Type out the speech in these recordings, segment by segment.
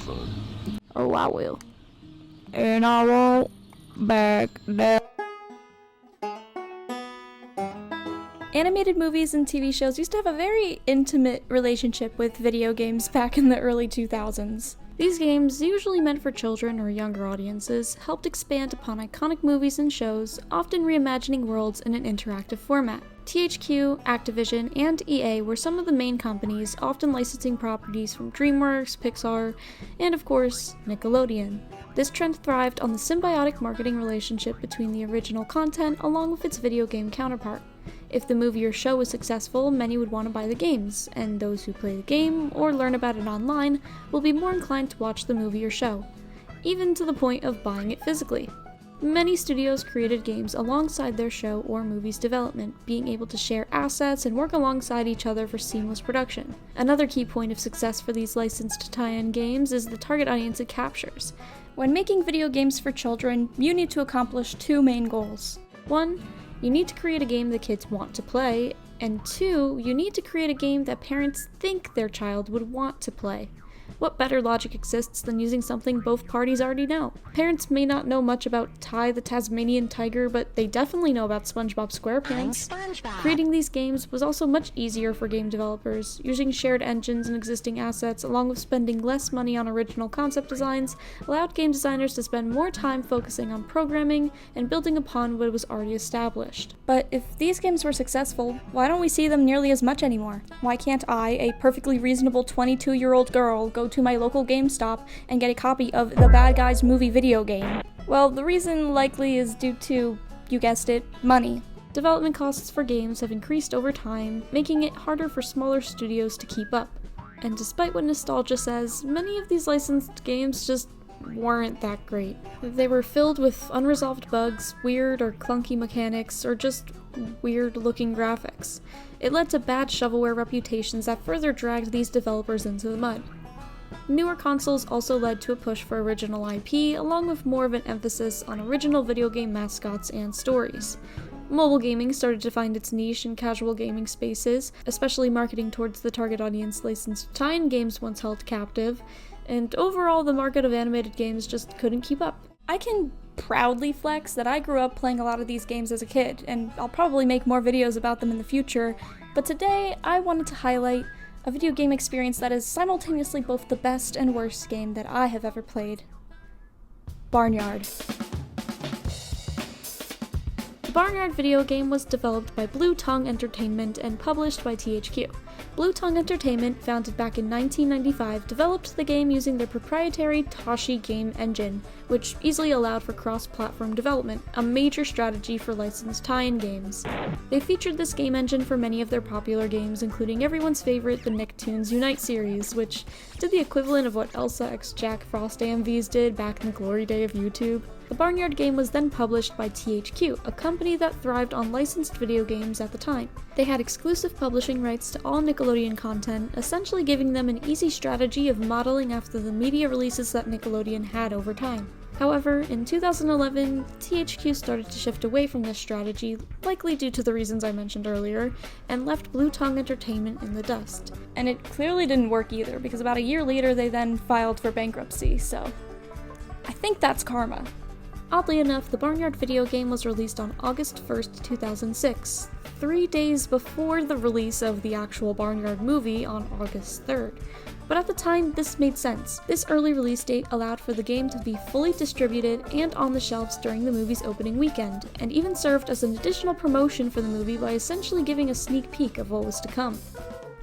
microphone. Oh, I will. And I won't back down. Animated movies and TV shows used to have a very intimate relationship with video games back in the early 2000s. These games, usually meant for children or younger audiences, helped expand upon iconic movies and shows, often reimagining worlds in an interactive format. THQ, Activision, and EA were some of the main companies, often licensing properties from DreamWorks, Pixar, and of course, Nickelodeon. This trend thrived on the symbiotic marketing relationship between the original content along with its video game counterpart. If the movie or show was successful, many would want to buy the games, and those who play the game or learn about it online will be more inclined to watch the movie or show, even to the point of buying it physically. Many studios created games alongside their show or movie's development, being able to share assets and work alongside each other for seamless production. Another key point of success for these licensed tie-in games is the target audience it captures. When making video games for children, you need to accomplish two main goals. 1. You need to create a game that kids want to play, and 2. You need to create a game that parents think their child would want to play. What better logic exists than using something both parties already know? Parents may not know much about Ty the Tasmanian Tiger, but they definitely know about SpongeBob SquarePants. Creating these games was also much easier for game developers, using shared engines and existing assets, along with spending less money on original concept designs, allowed game designers to spend more time focusing on programming and building upon what was already established. But if these games were successful, why don't we see them nearly as much anymore? Why can't I, a perfectly reasonable 22-year-old girl, go to my local GameStop and get a copy of The Bad Guys movie video game? Well, the reason likely is due to, you guessed it, money. Development costs for games have increased over time, making it harder for smaller studios to keep up. And despite what nostalgia says, many of these licensed games just weren't that great. They were filled with unresolved bugs, weird or clunky mechanics, or just weird-looking graphics. It led to bad shovelware reputations that further dragged these developers into the mud. Newer consoles also led to a push for original IP, along with more of an emphasis on original video game mascots and stories. Mobile gaming started to find its niche in casual gaming spaces, especially marketing towards the target audience licensed tie-in games once held captive, and overall the market of animated games just couldn't keep up. I can proudly flex that I grew up playing a lot of these games as a kid, and I'll probably make more videos about them in the future, but today I wanted to highlight a video game experience that is simultaneously both the best and worst game that I have ever played. Barnyard. The Barnyard video game was developed by Blue Tongue Entertainment and published by THQ. Blue Tongue Entertainment, founded back in 1995, developed the game using their proprietary Toshi game engine, which easily allowed for cross-platform development, a major strategy for licensed tie-in games. They featured this game engine for many of their popular games, including everyone's favorite, the Nicktoons Unite series, which did the equivalent of what Elsa x Jack Frost AMVs did back in the glory day of YouTube. The Barnyard game was then published by THQ, a company that thrived on licensed video games at the time. They had exclusive publishing rights to all Nickelodeon content, essentially giving them an easy strategy of modeling after the media releases that Nickelodeon had over time. However, in 2011, THQ started to shift away from this strategy, likely due to the reasons I mentioned earlier, and left Blue Tongue Entertainment in the dust. And it clearly didn't work either, because about a year later they then filed for bankruptcy, so I think that's karma. Oddly enough, the Barnyard video game was released on August 1st, 2006, 3 days before the release of the actual Barnyard movie on August 3rd. But at the time, this made sense. This early release date allowed for the game to be fully distributed and on the shelves during the movie's opening weekend, and even served as an additional promotion for the movie by essentially giving a sneak peek of what was to come.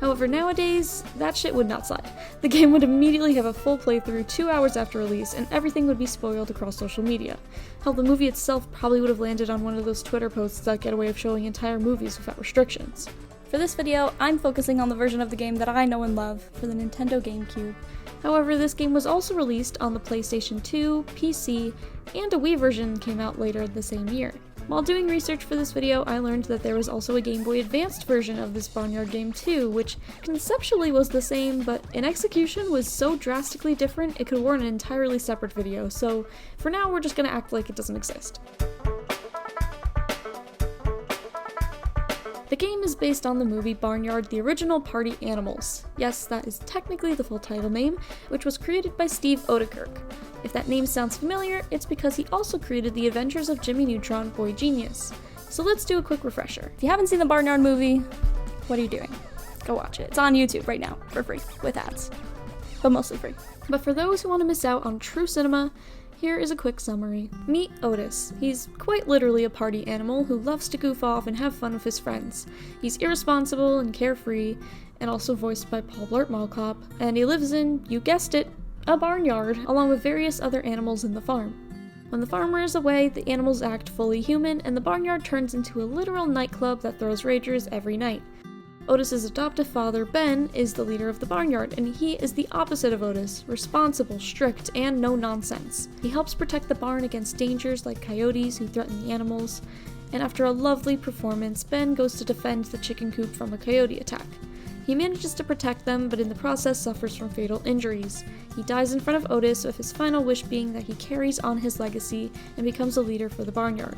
However, nowadays, that shit would not slide. The game would immediately have a full playthrough 2 hours after release, and everything would be spoiled across social media. Hell, the movie itself probably would have landed on one of those Twitter posts that get away with showing entire movies without restrictions. For this video, I'm focusing on the version of the game that I know and love, for the Nintendo GameCube. However, this game was also released on the PlayStation 2, PC, and a Wii version came out later the same year. While doing research for this video, I learned that there was also a Game Boy Advanced version of this Barnyard game too, which conceptually was the same, but in execution was so drastically different it could warrant an entirely separate video, so for now we're just gonna act like it doesn't exist. The game is based on the movie Barnyard, the original party animals. Yes, that is technically the full title name, which was created by Steve Odekirk. If that name sounds familiar, it's because he also created The Adventures of Jimmy Neutron, Boy Genius. So let's do a quick refresher. If you haven't seen the Barnyard movie, what are you doing? Go watch it. It's on YouTube right now, for free, with ads. But mostly free. But for those who want to miss out on true cinema, here is a quick summary. Meet Otis. He's quite literally a party animal who loves to goof off and have fun with his friends. He's irresponsible and carefree, and also voiced by Paul Blart Mall Cop, and he lives in, you guessed it, a barnyard, along with various other animals in the farm. When the farmer is away, the animals act fully human, and the barnyard turns into a literal nightclub that throws ragers every night. Otis's adoptive father, Ben, is the leader of the barnyard, and he is the opposite of Otis, responsible, strict, and no-nonsense. He helps protect the barn against dangers like coyotes who threaten the animals, and after a lovely performance, Ben goes to defend the chicken coop from a coyote attack. He manages to protect them, but in the process suffers from fatal injuries. He dies in front of Otis, with his final wish being that he carries on his legacy and becomes a leader for the barnyard.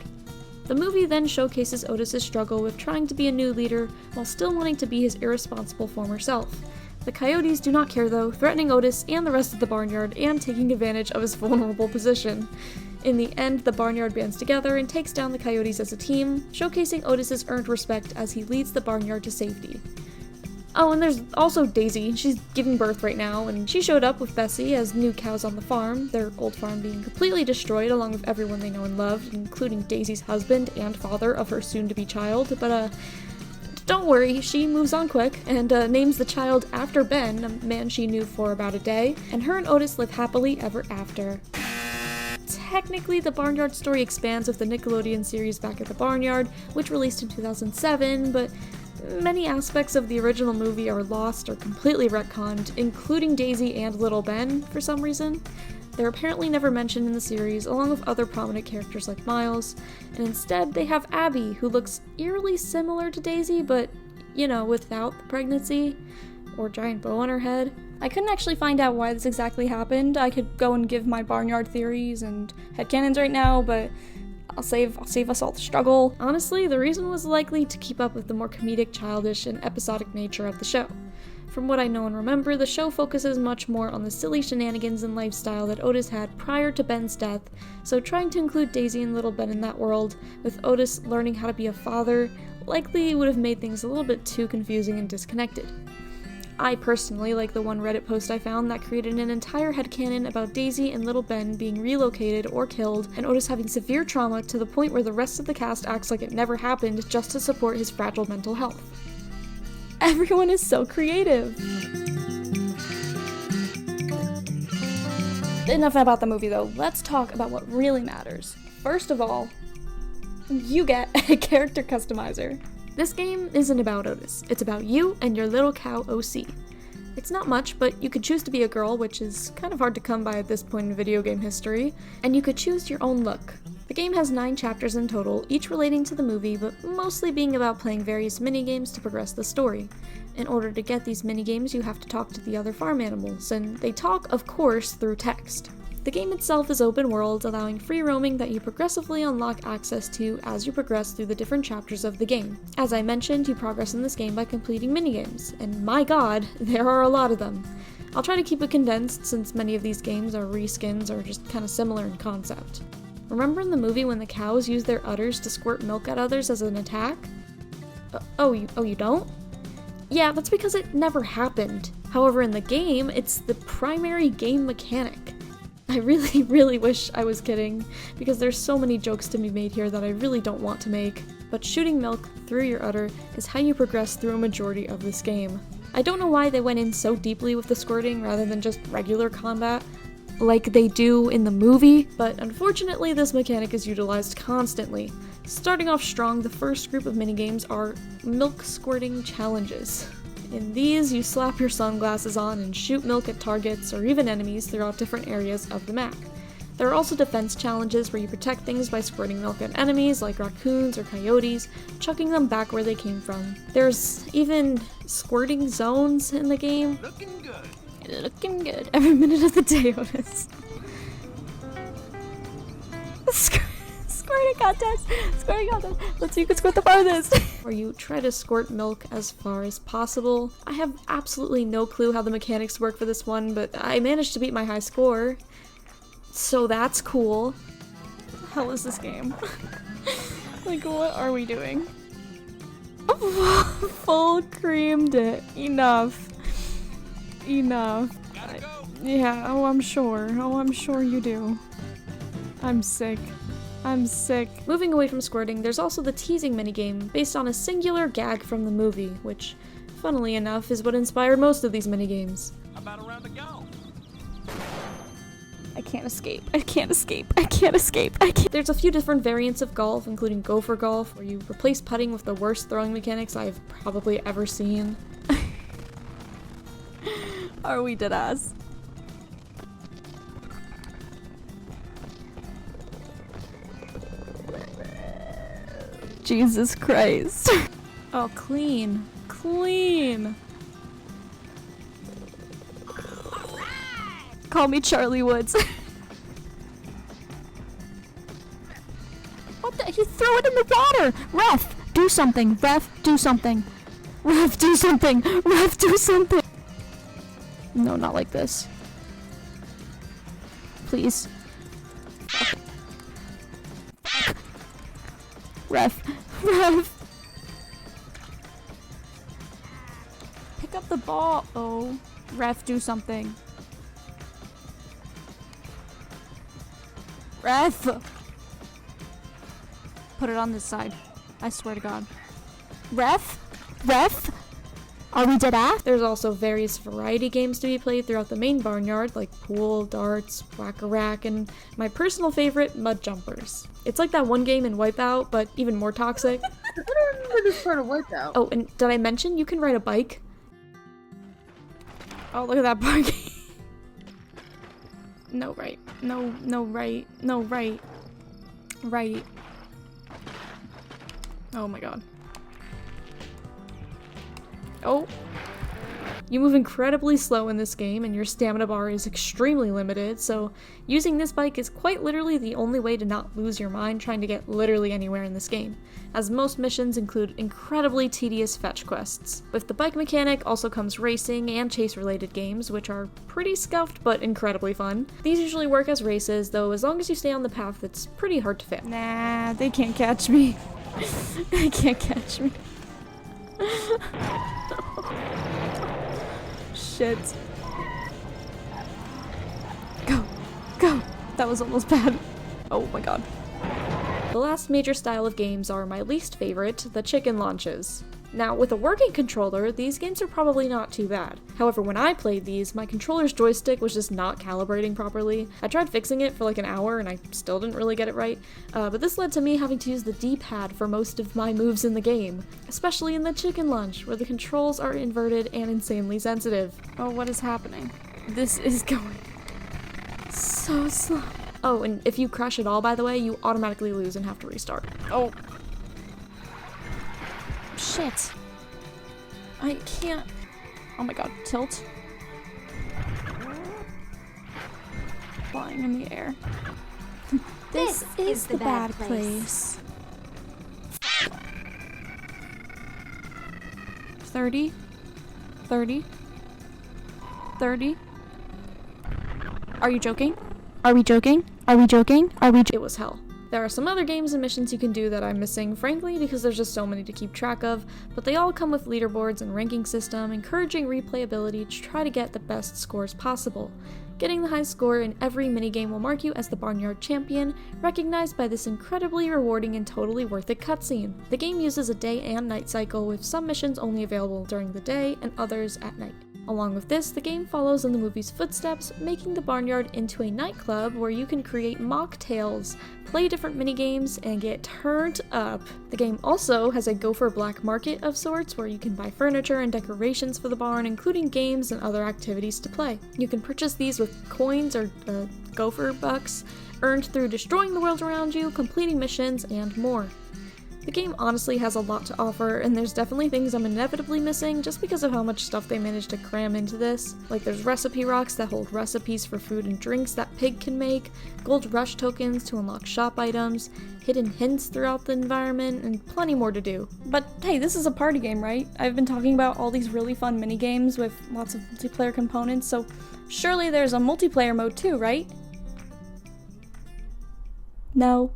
The movie then showcases Otis's struggle with trying to be a new leader while still wanting to be his irresponsible former self. The coyotes do not care though, threatening Otis and the rest of the barnyard and taking advantage of his vulnerable position. In the end, the barnyard bands together and takes down the coyotes as a team, showcasing Otis's earned respect as he leads the barnyard to safety. Oh, and there's also Daisy. She's giving birth right now, and she showed up with Bessie as new cows on the farm, their old farm being completely destroyed along with everyone they know and love, including Daisy's husband and father of her soon-to-be child, but don't worry, she moves on quick, and names the child after Ben, a man she knew for about a day, and her and Otis live happily ever after. Technically, the Barnyard story expands with the Nickelodeon series Back at the Barnyard, which released in 2007, but many aspects of the original movie are lost or completely retconned, including Daisy and Little Ben, for some reason. They're apparently never mentioned in the series, along with other prominent characters like Miles, and instead they have Abby, who looks eerily similar to Daisy, but, you know, without the pregnancy or giant bow on her head. I couldn't actually find out why this exactly happened. I could go and give my Barnyard theories and headcanons right now, but I'll save us all the struggle. Honestly, the reason was likely to keep up with the more comedic, childish, and episodic nature of the show. From what I know and remember, the show focuses much more on the silly shenanigans and lifestyle that Otis had prior to Ben's death, so trying to include Daisy and Little Ben in that world, with Otis learning how to be a father, likely would have made things a little bit too confusing and disconnected. I personally like the one Reddit post I found that created an entire headcanon about Daisy and Little Ben being relocated or killed, and Otis having severe trauma to the point where the rest of the cast acts like it never happened just to support his fragile mental health. Everyone is so creative! Enough about the movie though, let's talk about what really matters. First of all, you get a character customizer. This game isn't about Otis, it's about you and your little cow OC. It's not much, but you could choose to be a girl, which is kind of hard to come by at this point in video game history, and you could choose your own look. The game has 9 chapters in total, each relating to the movie, but mostly being about playing various minigames to progress the story. In order to get these minigames, you have to talk to the other farm animals, and they talk, of course, through text. The game itself is open world, allowing free roaming that you progressively unlock access to as you progress through the different chapters of the game. As I mentioned, you progress in this game by completing minigames, and my god, there are a lot of them. I'll try to keep it condensed since many of these games are reskins or just kind of similar in concept. Remember in the movie when the cows use their udders to squirt milk at others as an attack? You don't? Yeah, that's because it never happened. However, in the game, it's the primary game mechanic. I really wish I was kidding, because there's so many jokes to be made here that I really don't want to make, but shooting milk through your udder is how you progress through a majority of this game. I don't know why they went in so deeply with the squirting rather than just regular combat, like they do in the movie, but unfortunately this mechanic is utilized constantly. Starting off strong, the first group of minigames are milk squirting challenges. In these, you slap your sunglasses on and shoot milk at targets or even enemies throughout different areas of the map. There are also defense challenges where you protect things by squirting milk at enemies like raccoons or coyotes, chucking them back where they came from. There's even squirting zones in the game. Looking good. Looking good every minute of the day, Otis. Squirting Squirting contest! Squirting contest! Let's see who can squirt the farthest! Where you try to squirt milk as far as possible. I have absolutely no clue how the mechanics work for this one, but I managed to beat my high score. So that's cool. What the hell is this game? Like, what are we doing? Full creamed it. Enough. Enough. Yeah, oh, I'm sure. Oh, I'm sure you do. I'm sick. I'm sick. Moving away from squirting, there's also the teasing minigame, based on a singular gag from the movie, which, funnily enough, is what inspired most of these minigames. About a round to go. I can't escape. I can't escape. I can't escape. I can't. There's a few different variants of golf, including gopher golf, where you replace putting with the worst throwing mechanics I've probably ever seen. Are we dead ass? Jesus Christ. Oh, clean. Clean. Call me Charlie Woods. What the? He threw it in the water! Ref, do something. Ref, do something. Ref, do something. Ref, do something. No, not like this. Please. Ref. Ref. Pick up the ball. Oh. Ref, do something. Ref! Put it on this side. I swear to God. Ref? Ref? Are we dead ass? There's also various variety games to be played throughout the main barnyard, like pool, darts, whack-a-rack, and my personal favorite, mud jumpers. It's like that one game in Wipeout, but even more toxic. I don't remember this part of Wipeout. Oh, and did I mention you can ride a bike? Oh, look at that parking. No, right. No, no, right. No, right. Right. Oh my god. Oh. You move incredibly slow in this game, and your stamina bar is extremely limited, so using this bike is quite literally the only way to not lose your mind trying to get literally anywhere in this game, as most missions include incredibly tedious fetch quests. With the bike mechanic also comes racing and chase-related games, which are pretty scuffed but incredibly fun. These usually work as races, though as long as you stay on the path, it's pretty hard to fail. Nah, they can't catch me. They can't catch me. Shit. Go. Go. That was almost bad. Oh my god. The last major style of games are my least favorite, the chicken launches. Now, with a working controller, these games are probably not too bad. However, when I played these, my controller's joystick was just not calibrating properly. I tried fixing it for like an hour and I still didn't really get it right, but this led to me having to use the D-pad for most of my moves in the game, especially in the chicken launch, where the controls are inverted and insanely sensitive. Oh, what is happening? This is going so slow. Oh, and if you crash at all, by the way, you automatically lose and have to restart. Oh. Shit. I can't. Oh my god, tilt. Flying in the air. This is the bad place. 30. 30. 30. Are you joking? Are we joking? Are we joking? Are we It was hell. There are some other games and missions you can do that I'm missing, frankly, because there's just so many to keep track of, but they all come with leaderboards and ranking system, encouraging replayability to try to get the best scores possible. Getting the high score in every minigame will mark you as the Barnyard champion, recognized by this incredibly rewarding and totally worth it cutscene. The game uses a day and night cycle, with some missions only available during the day and others at night. Along with this, the game follows in the movie's footsteps, making the Barnyard into a nightclub where you can create mocktails, play different minigames, and get turned up. The game also has a gopher black market of sorts where you can buy furniture and decorations for the barn, including games and other activities to play. You can purchase these with coins or gopher bucks earned through destroying the world around you, completing missions, and more. The game honestly has a lot to offer, and there's definitely things I'm inevitably missing just because of how much stuff they managed to cram into this. Like there's recipe rocks that hold recipes for food and drinks that Pig can make, gold rush tokens to unlock shop items, hidden hints throughout the environment, and plenty more to do. But hey, this is a party game, right? I've been talking about all these really fun mini-games with lots of multiplayer components, so surely there's a multiplayer mode too, right? No.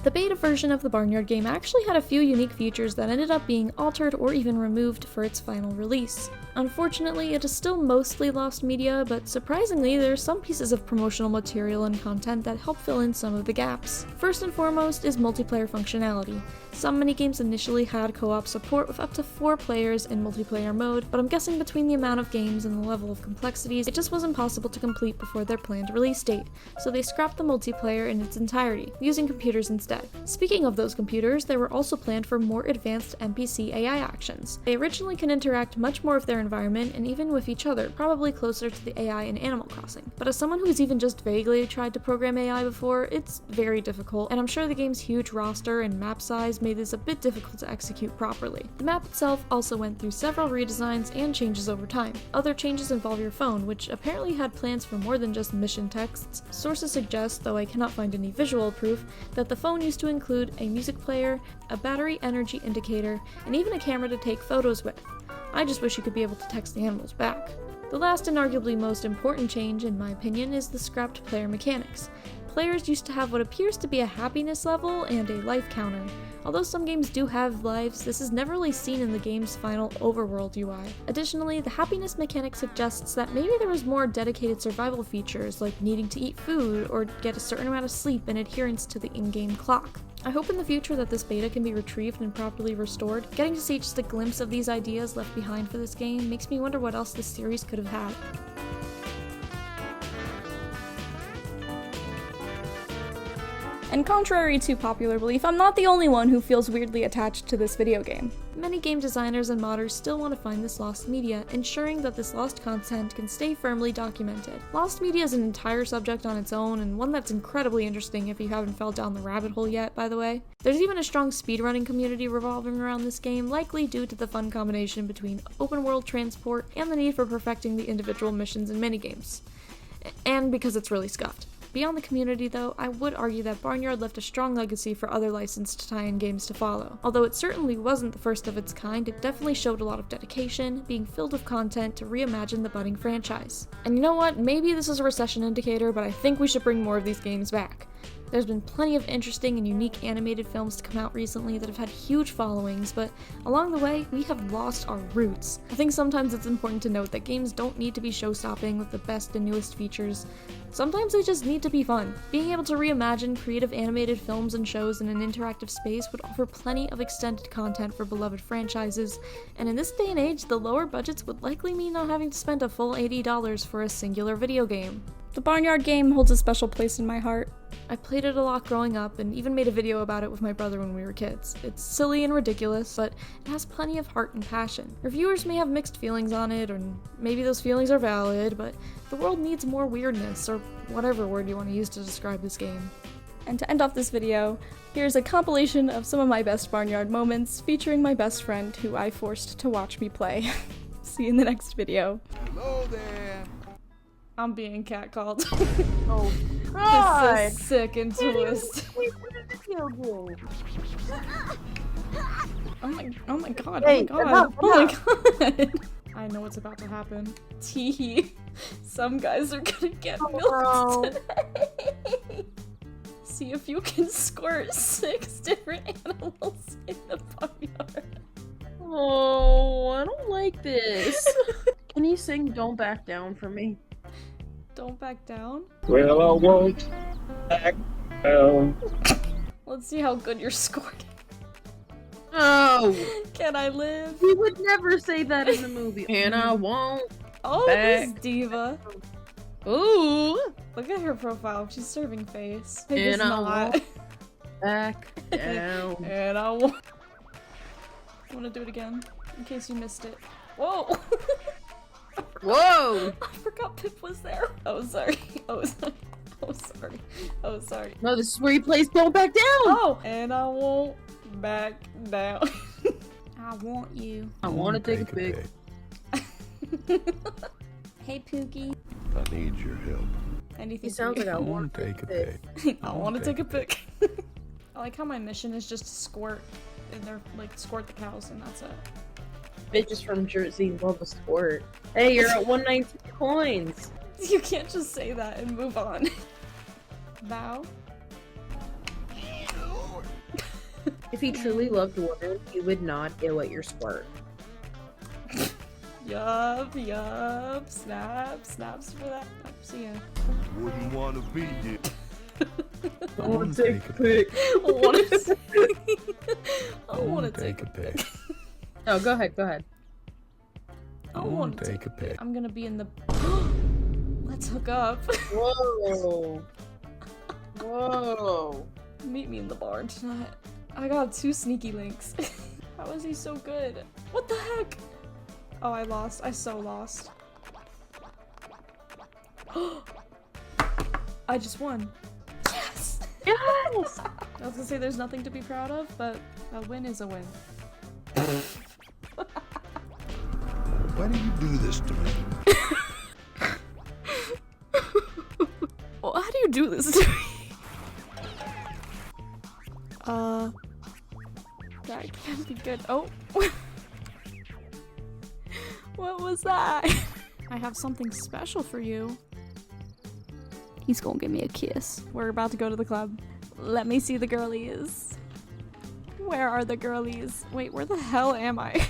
The beta version of the Barnyard game actually had a few unique features that ended up being altered or even removed for its final release. Unfortunately, it is still mostly lost media, but surprisingly, there are some pieces of promotional material and content that help fill in some of the gaps. First and foremost is multiplayer functionality. Some minigames initially had co-op support with up to 4 players in multiplayer mode, but I'm guessing between the amount of games and the level of complexities, it just wasn't possible to complete before their planned release date, so they scrapped the multiplayer in its entirety, using computers instead. Speaking of those computers, they were also planned for more advanced NPC AI actions. They originally can interact much more with their environment and even with each other, probably closer to the AI in Animal Crossing. But as someone who's even just vaguely tried to program AI before, it's very difficult, and I'm sure the game's huge roster and map size made this a bit difficult to execute properly. The map itself also went through several redesigns and changes over time. Other changes involve your phone, which apparently had plans for more than just mission texts. Sources suggest, though I cannot find any visual proof, that the phone used to include a music player, a battery energy indicator, and even a camera to take photos with. I just wish you could be able to text the animals back. The last and arguably most important change, in my opinion, is the scrapped player mechanics. Players used to have what appears to be a happiness level and a life counter. Although some games do have lives, this is never really seen in the game's final overworld UI. Additionally, the happiness mechanic suggests that maybe there was more dedicated survival features like needing to eat food or get a certain amount of sleep and adherence to the in-game clock. I hope in the future that this beta can be retrieved and properly restored. Getting to see just a glimpse of these ideas left behind for this game makes me wonder what else this series could have had. And contrary to popular belief, I'm not the only one who feels weirdly attached to this video game. Many game designers and modders still want to find this lost media, ensuring that this lost content can stay firmly documented. Lost media is an entire subject on its own, and one that's incredibly interesting if you haven't fell down the rabbit hole yet, by the way. There's even a strong speedrunning community revolving around this game, likely due to the fun combination between open world transport and the need for perfecting the individual missions and minigames. And because it's really scuffed. Beyond the community, though, I would argue that Barnyard left a strong legacy for other licensed tie-in games to follow. Although it certainly wasn't the first of its kind, it definitely showed a lot of dedication, being filled with content to reimagine the budding franchise. And you know what? Maybe this is a recession indicator, but I think we should bring more of these games back. There's been plenty of interesting and unique animated films to come out recently that have had huge followings, but along the way, we have lost our roots. I think sometimes it's important to note that games don't need to be show-stopping with the best and newest features. Sometimes they just need to be fun. Being able to reimagine creative animated films and shows in an interactive space would offer plenty of extended content for beloved franchises, and in this day and age, the lower budgets would likely mean not having to spend a full $80 for a singular video game. The Barnyard game holds a special place in my heart. I played it a lot growing up and even made a video about it with my brother when we were kids. It's silly and ridiculous, but it has plenty of heart and passion. Reviewers may have mixed feelings on it, or maybe those feelings are valid, but the world needs more weirdness, or whatever word you want to use to describe this game. And to end off this video, here's a compilation of some of my best Barnyard moments featuring my best friend who I forced to watch me play. See you in the next video. Hello there. I'm being catcalled. Oh God! This is sick and twisted. Oh my god, oh my god, Hey, oh my enough. god. I know what's about to happen. Teehee. Some guys are gonna get milked today. See if you can squirt 6 different animals in the barnyard. Oh, I don't like this. Can you sing "Don't Back Down" for me? Don't back down? Well, I won't back down. Let's see how good you're scoring. Oh, Can I live? he would never say that in the movie. And I won't. Oh, this Back. diva. Ooh, Look at her profile. She's serving face. Pig is And I not. won't back down. And I want. I want to do it again in case you missed it. Whoa! Whoa! I forgot Pip was there. Oh, sorry. Oh, sorry. Oh, sorry. Oh, sorry. No, this is where he plays Don't Back Down! Oh! And I won't back down. I want you. I wanna take a pic. Hey, Pookie. I need your help. Anything He sounds like I wanna take a pic. I want to take a pic. I like how my mission is just to squirt, and they're like squirt the cows, and that's it. Bitches from Jersey love a squirt. Hey, you're at 119 coins! You can't just say that and move on. Bow. If he truly loved women, he would not go at your squirt. Yup. Snaps for that. Oh, see ya. Wouldn't want to be here. I wanna take a pic. I want to take a pic. No, go ahead. I want to take a pic. I'm gonna be in the. Let's hook up. Whoa. Whoa. Meet me in the bar tonight. I got 2 sneaky links. How is he so good? What the heck? Oh, I lost. I so lost. I just won. Yes! Yes! I was gonna say there's nothing to be proud of, but a win is a win. Why do you do this to me? Well, how do you do this to me? That can't be good. Oh! What was that? I have something special for you. He's gonna give me a kiss. We're about to go to the club. Let me see the girlies. Where are the girlies? Wait, where the hell am I?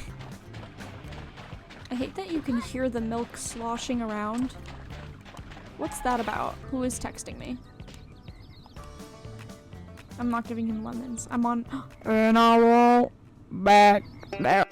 I hate that you can hear the milk sloshing around. What's that about? Who is texting me? I'm not giving him lemons. I'm on. And I won't back down.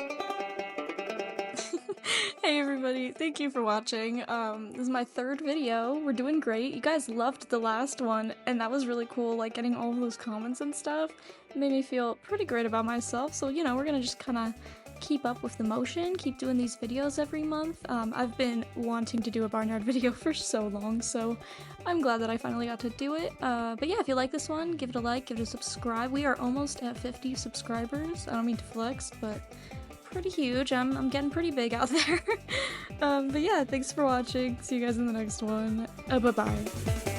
Hey everybody, thank you for watching. This is my 3rd video. We're doing great. You guys loved the last one, and that was really cool, like getting all of those comments and stuff. It made me feel pretty great about myself, so you know, we're gonna just kind of keep up with the motion, keep doing these videos every month. I've been wanting to do a Barnyard video for so long, so I'm glad that I finally got to do it. But yeah, if you like this one, give it a like, give it a subscribe. We are almost at 50 subscribers. I don't mean to flex, but pretty huge. I'm getting pretty big out there. But yeah, thanks for watching. See you guys in the next one. Bye-bye.